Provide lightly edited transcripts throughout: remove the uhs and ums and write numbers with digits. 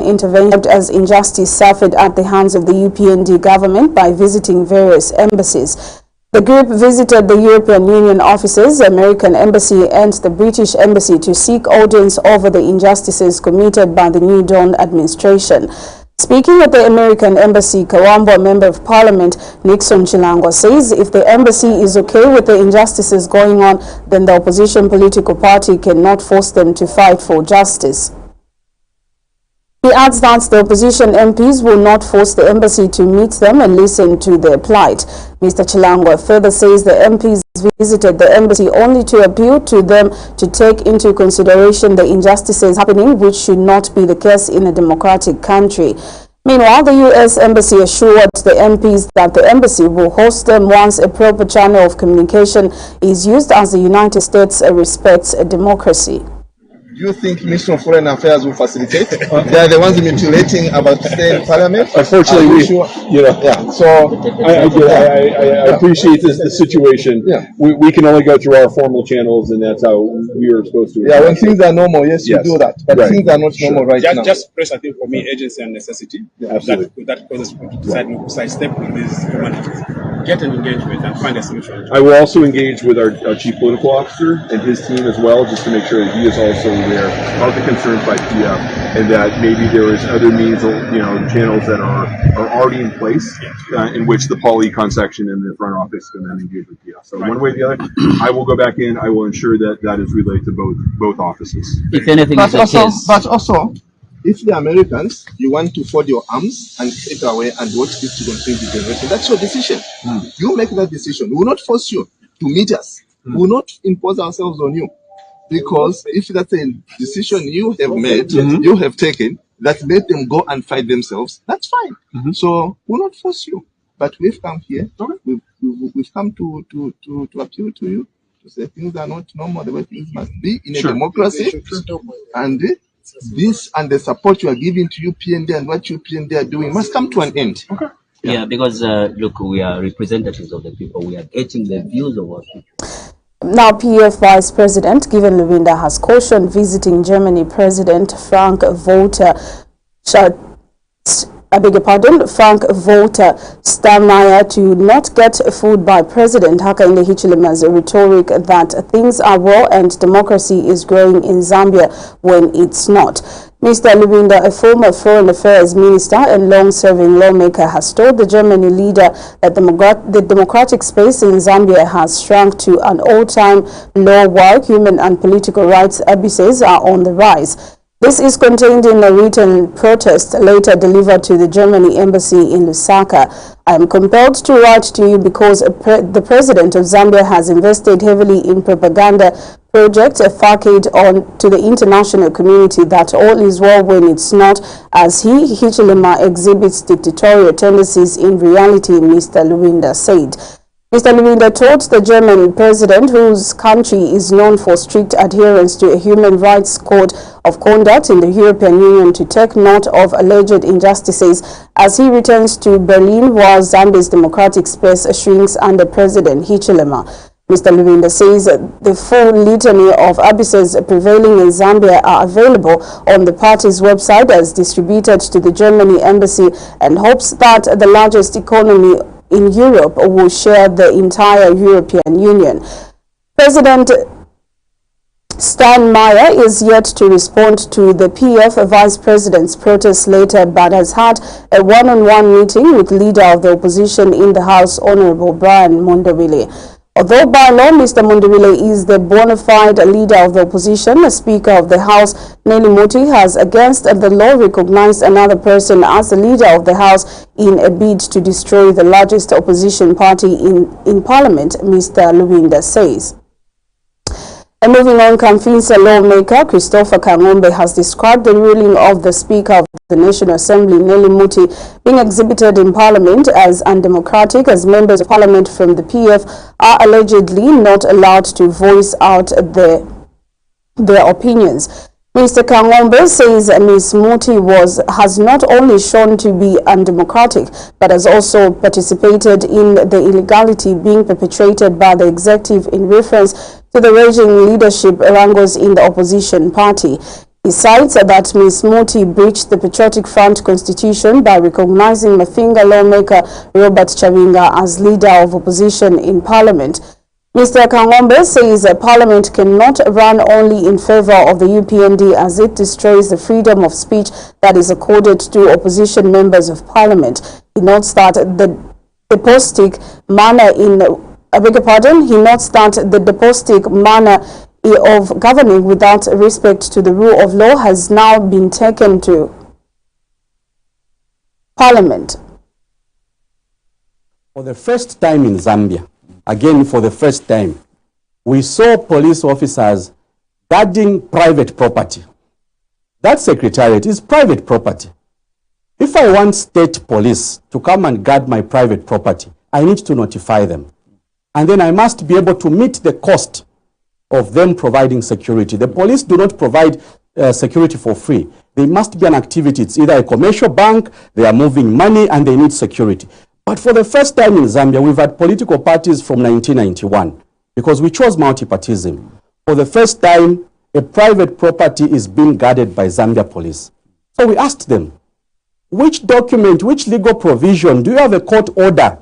intervention as injustice suffered at the hands of the UPND government by visiting various embassies. The group visited the European Union offices, American Embassy and the British Embassy to seek audience over the injustices committed by the New Dawn administration. Speaking at the American Embassy, Kawambwa Member of Parliament Nixon Chilango says if the embassy is okay with the injustices going on, then the opposition political party cannot force them to fight for justice. He adds that the opposition MPs will not force the embassy to meet them and listen to their plight. Mr. Chilango further says the MPs visited the embassy only to appeal to them to take into consideration the injustices happening, which should not be the case in a democratic country. Meanwhile, the U.S. Embassy assured the MPs that the embassy will host them once a proper channel of communication is used, as the United States respects democracy. Do you think Ministry of Foreign Affairs will facilitate? They are the ones mutilating about to stay in Parliament. Unfortunately, So I appreciate the situation. Yeah. We can only go through our formal channels, and that's how we are supposed to. Yeah, when things are normal, yes, you do that. But things are not normal right now. Just press, I think, for me, agency and necessity. Absolutely. That causes people to decide to sidestep with these humanities. Get an engagement and find a solution. I will also engage with our chief political officer and his team as well, just to make sure that he is also aware of the concerns by PF, and that maybe there is other means, channels that are already in place in which the polyecon section and the front office can then engage with PF. So one way or the other, I will go back in. I will ensure that that is relayed to both offices. If anything But also, if the Americans, you want to fold your arms and take away and watch this to continue the generation, that's your decision. You make that decision. We will not force you to meet us. We will not impose ourselves on you. Because if that's a decision you have made, you have taken, that made them go and fight themselves, that's fine. So we'll not force you. But we've come here, we've come to appeal to you, to say things are not normal the way things must be in a democracy. And this and the support you are giving to UPND and what UPND are doing must come to an end. Yeah, because look, we are representatives of the people. We are getting the views of our people. Now, PF Vice President Given Lubinda has cautioned visiting Germany President Frank Walter Steinmeier to not get fooled by President Hakainde Hichilema's rhetoric that things are well and democracy is growing in Zambia when it's not. Mr. Lubinda, a former Foreign Affairs Minister and long-serving lawmaker, has told the German leader that the democratic space in Zambia has shrunk to an all-time low while human and political rights abuses are on the rise. This is contained in a written protest later delivered to the Germany embassy in Lusaka. I am compelled to write to you because the president of Zambia has invested heavily in propaganda projects facade on to the international community that all is well when it's not, as Hichilema exhibits dictatorial tendencies in reality, Mr. Lubinda said. Mr. Lubinda told the German president, whose country is known for strict adherence to a human rights code of conduct in the European Union, to take note of alleged injustices as he returns to Berlin while Zambia's democratic space shrinks under President Hichilema. Mr. Lubinda says the full litany of abuses prevailing in Zambia are available on the party's website as distributed to the Germany embassy, and hopes that the largest economy in Europe will share the entire European Union. President Steinmeier is yet to respond to the PF Vice President's protest later, but has had a one-on-one meeting with leader of the opposition in the House, Honorable Brian Mondawile. Although by law Mr. Mondawile is the bona fide leader of the opposition, the Speaker of the House, Nelly Muti, has against the law recognized another person as the leader of the House in a bid to destroy the largest opposition party in Parliament, Mr. Lubinda says. And moving on, Kamfinsa lawmaker Christopher Kangombe has described the ruling of the Speaker of the National Assembly, Nelly Muti, being exhibited in Parliament as undemocratic, as members of Parliament from the PF are allegedly not allowed to voice out their opinions. Mr. Kangombe says Ms. Muti has not only shown to be undemocratic, but has also participated in the illegality being perpetrated by the executive in reference to the raging leadership wrangles in the opposition party. He cites that Ms. Muti breached the Patriotic Front constitution by recognizing Mafinga lawmaker Robert Chavinga as leader of opposition in parliament. Mr. Kangombe says that Parliament cannot run only in favor of the UPND as it destroys the freedom of speech that is accorded to opposition members of Parliament. He notes that the despotic manner of governing without respect to the rule of law has now been taken to Parliament. For the first time in Zambia, again for the first time, we saw police officers guarding private property. That secretariat is private property. If I want state police to come and guard my private property, I need to notify them. And then I must be able to meet the cost of them providing security. The police do not provide security for free. There must be an activity. It's either a commercial bank, they are moving money and they need security. But for the first time in Zambia, we've had political parties from 1991 because we chose multipartism. For the first time, a private property is being guarded by Zambia police. So we asked them, which document, which legal provision, do you have a court order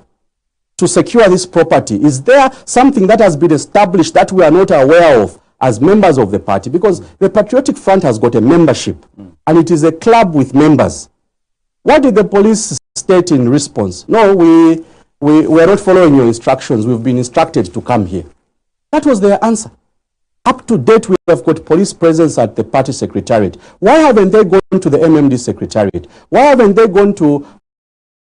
to secure this property? Is there something that has been established that we are not aware of as members of the party? Because the Patriotic Front has got a membership and it is a club with members. What did the police state in response? No, we are not following your instructions. We've been instructed to come here. That was their answer. Up to date, we have got police presence at the party secretariat. Why haven't they gone to the MMD secretariat? Why haven't they gone to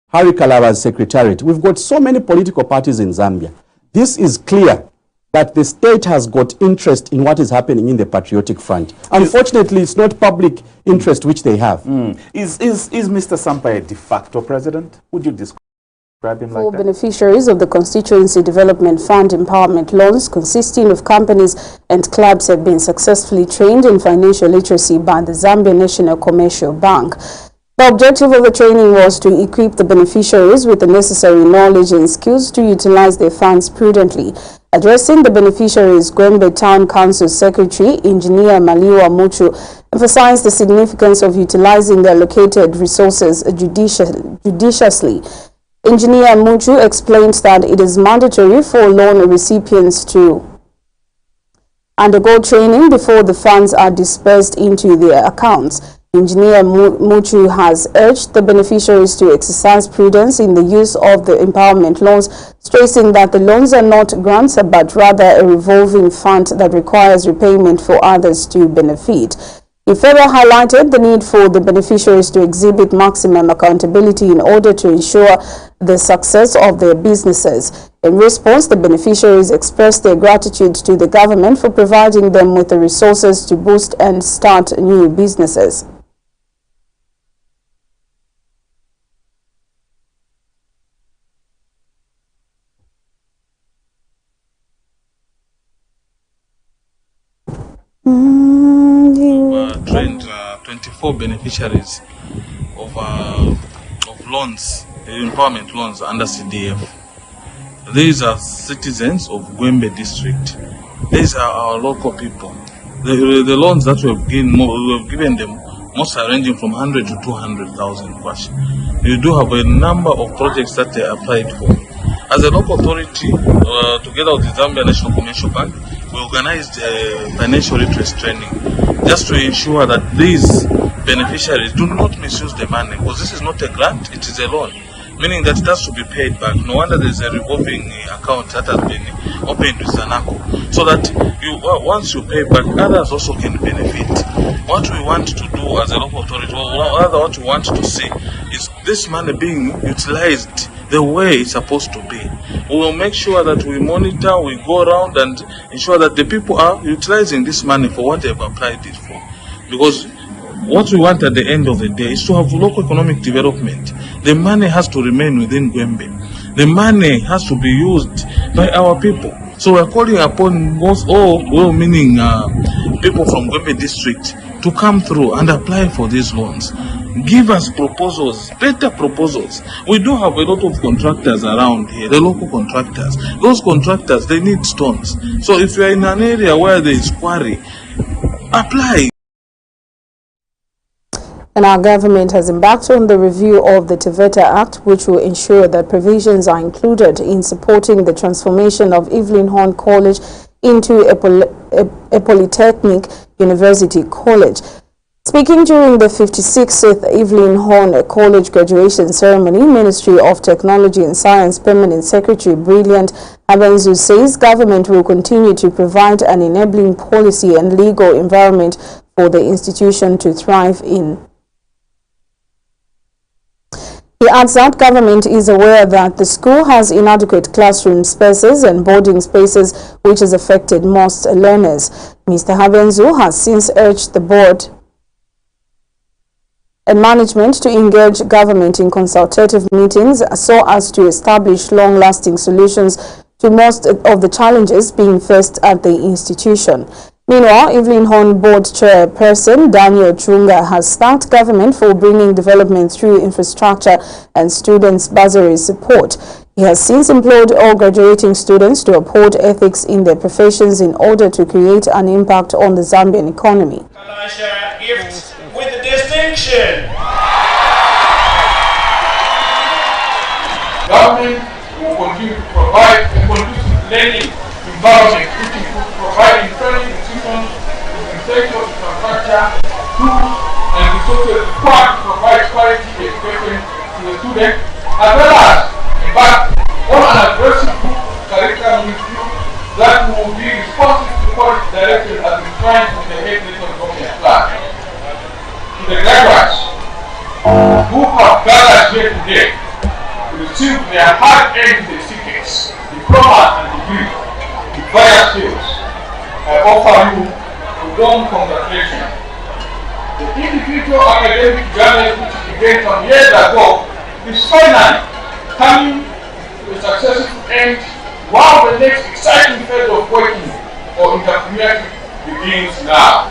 Harry Kalava's secretariat? We've got so many political parties in Zambia. This is clear that the state has got interest in what is happening in the Patriotic Front. Unfortunately, it's not public interest which they have. Is Mr. Sampaio a de facto president? Would you describe him like that? For beneficiaries of the Constituency Development Fund empowerment loans consisting of companies and clubs have been successfully trained in financial literacy by the Zambia National Commercial Bank. The objective of the training was to equip the beneficiaries with the necessary knowledge and skills to utilize their funds prudently. Addressing the beneficiaries, Gwembe Town Council Secretary, Engineer Maliwa Muchu, emphasized the significance of utilizing the allocated resources judiciously. Engineer Muchu explained that it is mandatory for loan recipients to undergo training before the funds are dispersed into their accounts. Engineer Muchu has urged the beneficiaries to exercise prudence in the use of the empowerment loans, stressing that the loans are not grants but rather a revolving fund that requires repayment for others to benefit. He further highlighted the need for the beneficiaries to exhibit maximum accountability in order to ensure the success of their businesses. In response, the beneficiaries expressed their gratitude to the government for providing them with the resources to boost and start new businesses. Trained 24 beneficiaries of loans, empowerment loans under CDF. These are citizens of Gwembe district. These are our local people. The loans that we have given them, most are ranging from 100 to 200,000 kwacha. We do have a number of projects that they applied for. As a local authority, together with the Zambia National Commercial Bank, we organized a financial literacy training just to ensure that these beneficiaries do not misuse the money, because this is not a grant, it is a loan, meaning that it has to be paid back. No wonder there is a revolving account that has been opened with Zanaco, so that once you pay back, others also can benefit. What we want to do as a local authority, or rather what we want to see, is this money being utilized the way it's supposed to be. We will make sure that we monitor, we go around and ensure that the people are utilizing this money for what they've applied it for. Because what we want at the end of the day is to have local economic development. The money has to remain within Gwembe. The money has to be used by our people. So we're calling upon well-meaning people from Gwembe district to come through and apply for these loans. Give us proposals, better proposals. We do have a lot of contractors around here, the local contractors. Those contractors, they need stones. So if you're in an area where there is quarry, apply. And our government has embarked on the review of the TVETA Act, which will ensure that provisions are included in supporting the transformation of Evelyn Horne College into a Polytechnic University College. Speaking during the 56th Evelyn Horne College graduation ceremony, Ministry of Technology and Science Permanent Secretary Brilliant Habenzu says government will continue to provide an enabling policy and legal environment for the institution to thrive in. He adds that government is aware that the school has inadequate classroom spaces and boarding spaces, which has affected most learners. Mr. Habenzu has since urged the board and management to engage government in consultative meetings so as to establish long-lasting solutions to most of the challenges being faced at the institution. Meanwhile, Evelyn Horne Board Chairperson Daniel Chunga has thanked government for bringing development through infrastructure and students' bursary support. He has since implored all graduating students to uphold ethics in their professions in order to create an impact on the Zambian economy. Can I share a gift with distinction? Government will continue to provide a conducive learning environment, which includes providing training institutions, infrastructure, tools, and resources required to provide quality education to the student, as well as, in fact, on an aggressive curriculum review that will be responsive to quality direction as enshrined in the head nation government plan. To the graduates who have gathered here today to receive their hard-earned certificates, diplomas, and degrees in various fields, I offer you a warm congratulations. The individual academic journey which began some years ago is finally coming to a successful end, while the next exciting phase of working or entrepreneurship begins now.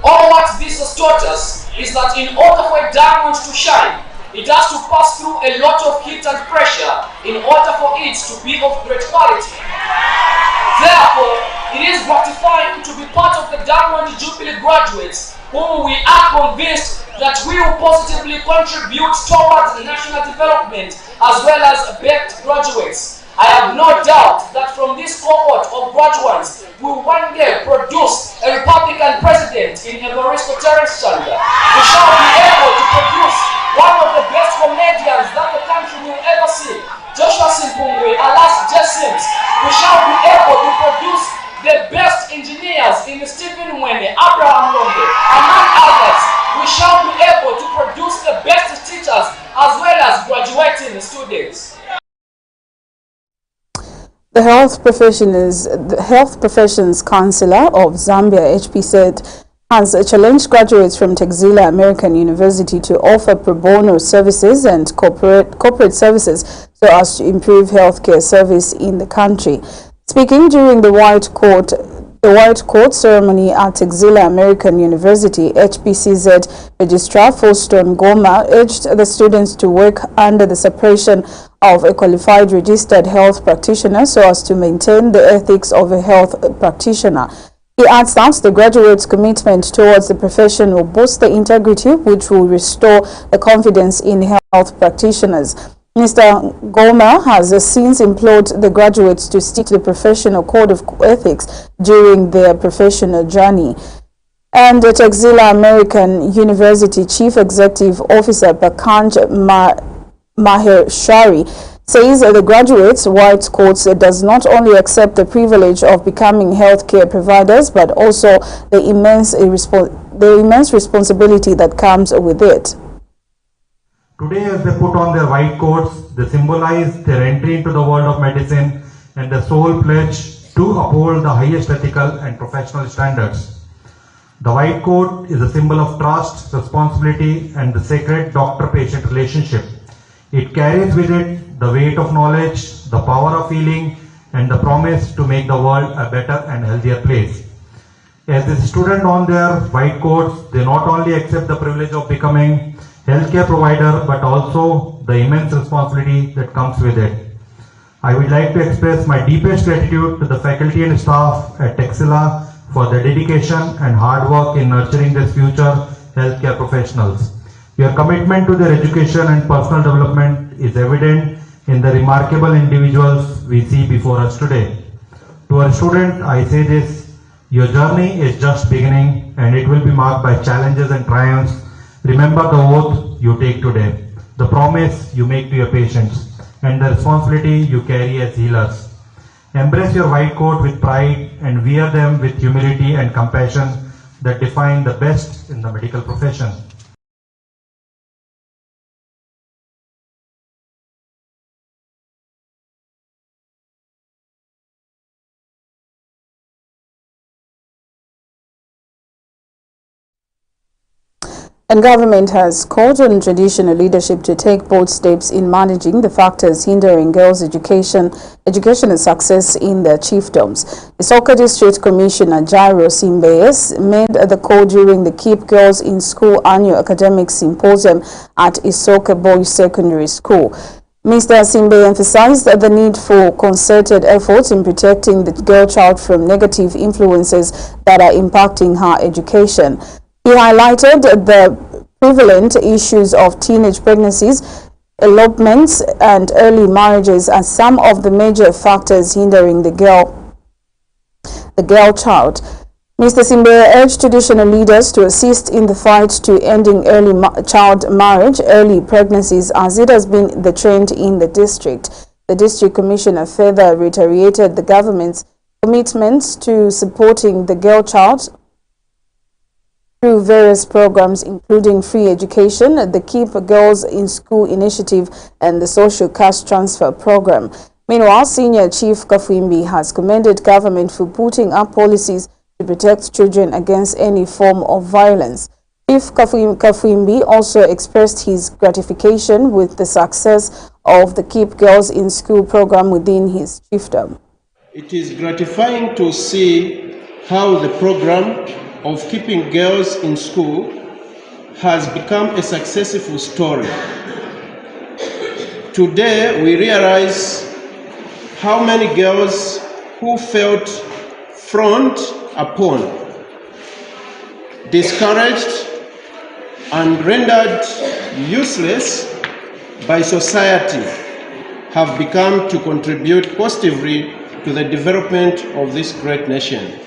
All what this has taught us is that in order for a diamond to shine, it has to pass through a lot of heat and pressure in order for it to be of great quality. Therefore, it is gratifying to be part of the Diamond Jubilee graduates whom we are convinced that will positively contribute towards national development as well as BECT graduates. I have no doubt that from this cohort of graduates we will one day produce a Republican president in Evaristo Terence Chanda. We shall be able to produce one of the best comedians that the country will ever see, Joshua Simpungwe, alas Jessims. We shall be able to produce the best engineers in Stephen Mwene, Abraham Londe, among others. We shall be able to produce the best teachers as well as graduating students. The Health Professions Councillor of Zambia, HPZ, has challenged graduates from Texila American University to offer pro bono services and corporate services so as to improve healthcare service in the country. Speaking during the White Court ceremony at Texila American University, HPCZ Registrar Foston Goma urged the students to work under the separation of a qualified registered health practitioner so as to maintain the ethics of a health practitioner. He adds that the graduates' commitment towards the profession will boost the integrity, which will restore the confidence in health practitioners. Mr. Goma has since implored the graduates to stick to the professional code of ethics during their professional journey. And the Texila American University Chief Executive Officer Pakanj Maheshwari says the graduates' White Court does not only accept the privilege of becoming healthcare providers, but also the immense responsibility that comes with it. Today, as they put on their white coats, they symbolize their entry into the world of medicine and their sole pledge to uphold the highest ethical and professional standards. The white coat is a symbol of trust, responsibility, and the sacred doctor-patient relationship. It carries with it the weight of knowledge, the power of healing, and the promise to make the world a better and healthier place. As the student on their white coats, they not only accept the privilege of becoming healthcare provider, but also the immense responsibility that comes with it. I would like to express my deepest gratitude to the faculty and staff at Texila for their dedication and hard work in nurturing these future healthcare professionals. Your commitment to their education and personal development is evident in the remarkable individuals we see before us today. To our student, I say this: your journey is just beginning and it will be marked by challenges and triumphs. Remember the oath you take today, the promise you make to your patients, and the responsibility you carry as healers. Embrace your white coat with pride and wear them with humility and compassion that define the best in the medical profession. And government has called on traditional leadership to take bold steps in managing the factors hindering girls' educational success in their chiefdoms. Isoka District Commissioner Jairo Simbeyes made the call during the Keep Girls in School annual academic symposium at Isoka Boys Secondary School. Mr. Simbe emphasized the need for concerted efforts in protecting the girl child from negative influences that are impacting her education. He highlighted the prevalent issues of teenage pregnancies, elopements, and early marriages as some of the major factors hindering the girl child. Mr. Simbe urged traditional leaders to assist in the fight to ending early child marriage, early pregnancies, as it has been the trend in the district. The district commissioner further reiterated the government's commitments to supporting the girl child through various programs, including free education, the Keep Girls in School initiative, and the social cash transfer program. Meanwhile, Senior Chief Kafwimbi has commended government for putting up policies to protect children against any form of violence. Chief Kafwimbi also expressed his gratification with the success of the Keep Girls in School program within his chiefdom. It is gratifying to see how the program of keeping girls in school has become a successful story. Today we realize how many girls who felt frowned upon, discouraged, and rendered useless by society have become to contribute positively to the development of this great nation.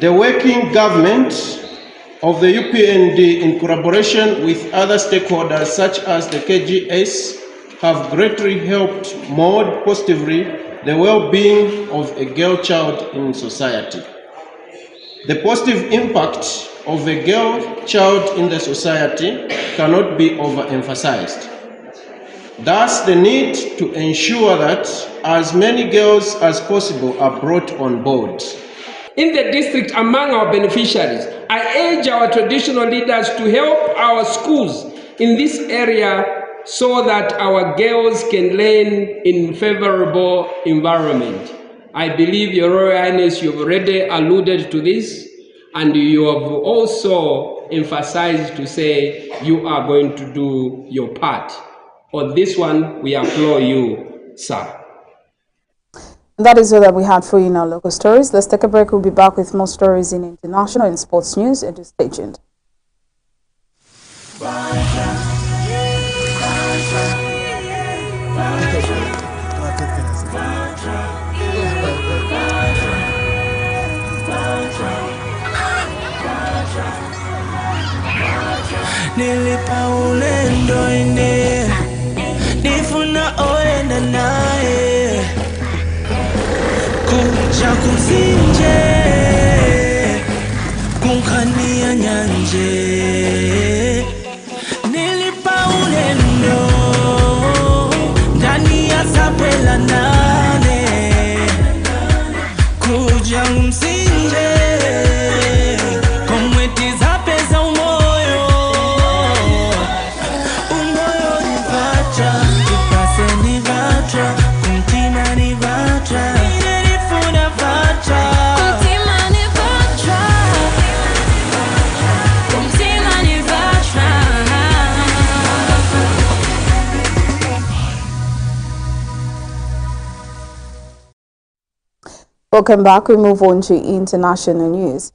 The working government of the UPND, in collaboration with other stakeholders such as the KGS, have greatly helped mold positively the well-being of a girl child in society. The positive impact of a girl child in the society cannot be overemphasized. Thus, the need to ensure that as many girls as possible are brought on board. In the district, among our beneficiaries, I urge our traditional leaders to help our schools in this area so that our girls can learn in favorable environment. I believe, Your Royal Highness, you've already alluded to this, and you have also emphasized to say you are going to do your part. On this one, we applaud you, sir. That is all that we had for you in our local stories. Let's take a break. We'll be back with more stories in international and sports news. And just stay tuned. Nilipa ulendo ine nifuna oenda naye kucha kuzinje kunkania nyanje nilipa ulendo ndani ya sapwela nane kuja mzinje komwetiza pesa umoyo ipase ni vatra kumtima ni vatra nilifuna vatra kumtima ni vatra kumtima Welcome back. We move on to international news.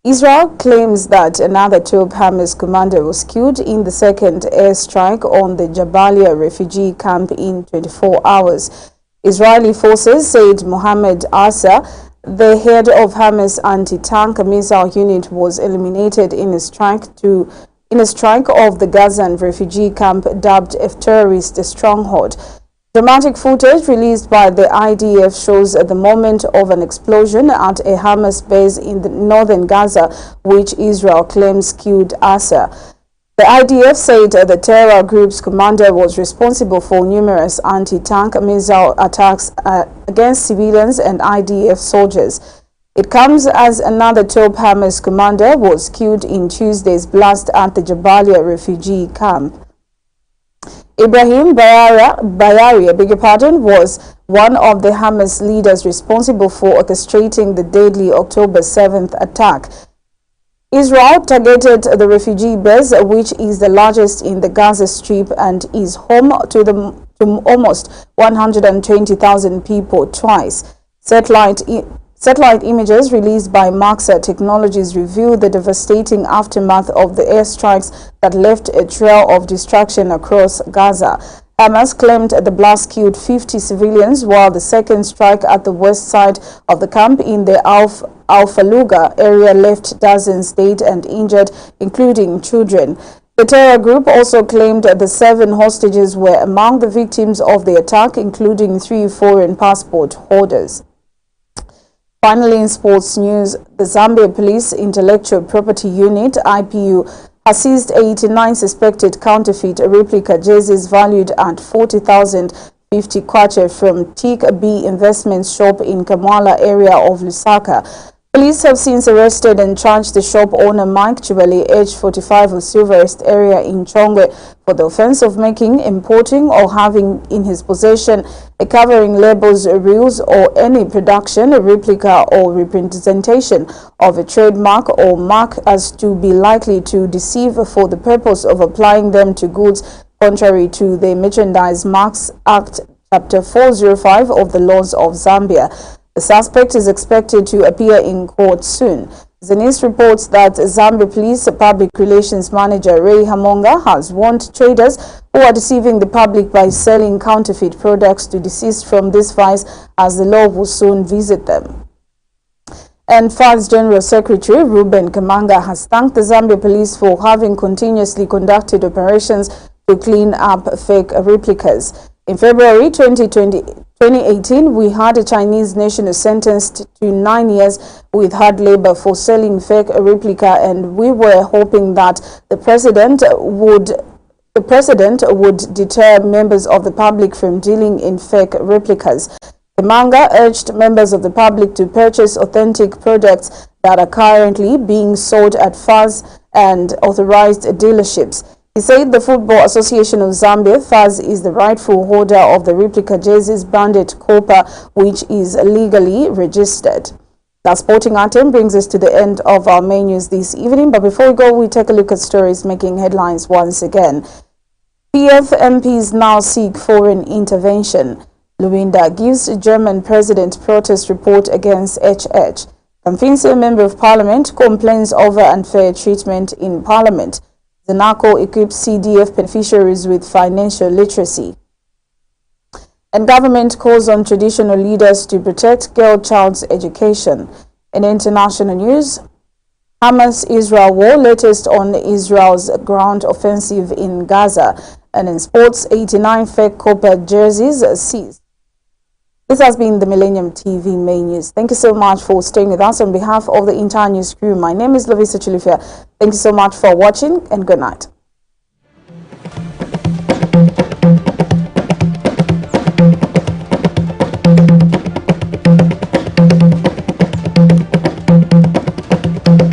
Israel claims that another top Hamas commander was killed in the second airstrike on the Jabalia refugee camp in 24 hours. Israeli forces said Mohammed Asa, the head of Hamas anti-tank missile unit, was eliminated in a strike of the Gazan refugee camp dubbed a terrorist stronghold. Dramatic footage released by the IDF shows the moment of an explosion at a Hamas base in the northern Gaza, which Israel claims killed Asa. The IDF said the terror group's commander was responsible for numerous anti-tank missile attacks against civilians and IDF soldiers. It comes as another top Hamas commander was killed in Tuesday's blast at the Jabalia refugee camp. Ibrahim Bayari, was one of the Hamas leaders responsible for orchestrating the deadly October 7th attack. Israel targeted the refugee base, which is the largest in the Gaza Strip and is home to almost 120,000 people twice. Satellite images released by Maxa Technologies reveal the devastating aftermath of the airstrikes that left a trail of destruction across Gaza. Hamas claimed the blast killed 50 civilians, while the second strike at the west side of the camp in the Al-Faluga area left dozens dead and injured, including children. The terror group also claimed the 7 hostages were among the victims of the attack, including 3 foreign passport holders. Finally, in sports news, the Zambia Police Intellectual Property Unit, IPU, has seized 89 suspected counterfeit replica jerseys valued at 40,050 kwacha from Tik B Investments shop in Kamwala area of Lusaka. Police have since arrested and charged the shop owner Mike Chibali, age 45, of Silverest area in Chongwe for the offense of making, importing or having in his possession a covering labels, reels or any production, a replica or representation of a trademark or mark as to be likely to deceive for the purpose of applying them to goods contrary to the Merchandise Marks Act Chapter 405 of the laws of Zambia. The suspect is expected to appear in court soon. Zenith reports that Zambia Police Public Relations Manager Ray Hamonga has warned traders who are deceiving the public by selling counterfeit products to desist from this vice, as the law will soon visit them. And FAR's General Secretary Reuben Kamanga has thanked the Zambia Police for having continuously conducted operations to clean up fake replicas. In February 2018, we had a Chinese national sentenced to 9 years with hard labor for selling fake replica, and we were hoping that the president would deter members of the public from dealing in fake replicas. Kamanga urged members of the public to purchase authentic products that are currently being sold at FAR's and authorized dealerships. He said the Football Association of Zambia, FAZ, is the rightful holder of the replica jerseys branded Copa, which is legally registered. That sporting item brings us to the end of our main news this evening. But before we go, we take a look at stories making headlines once again. PF MPs now seek foreign intervention. Luwinda gives German president protest report against HH. Kamfinse, member of parliament, complains over unfair treatment in parliament. Zanaco equips CDF beneficiaries with financial literacy. And government calls on traditional leaders to protect girl child's education. In international news, Hamas-Israel war, latest on Israel's ground offensive in Gaza. And in sports, 89 fake Copa jerseys seized. This has been the Millennium TV main news. Thank you so much for staying with us. On behalf of the entire news crew, my name is Lovisa Chilifia. Thank you so much for watching and good night.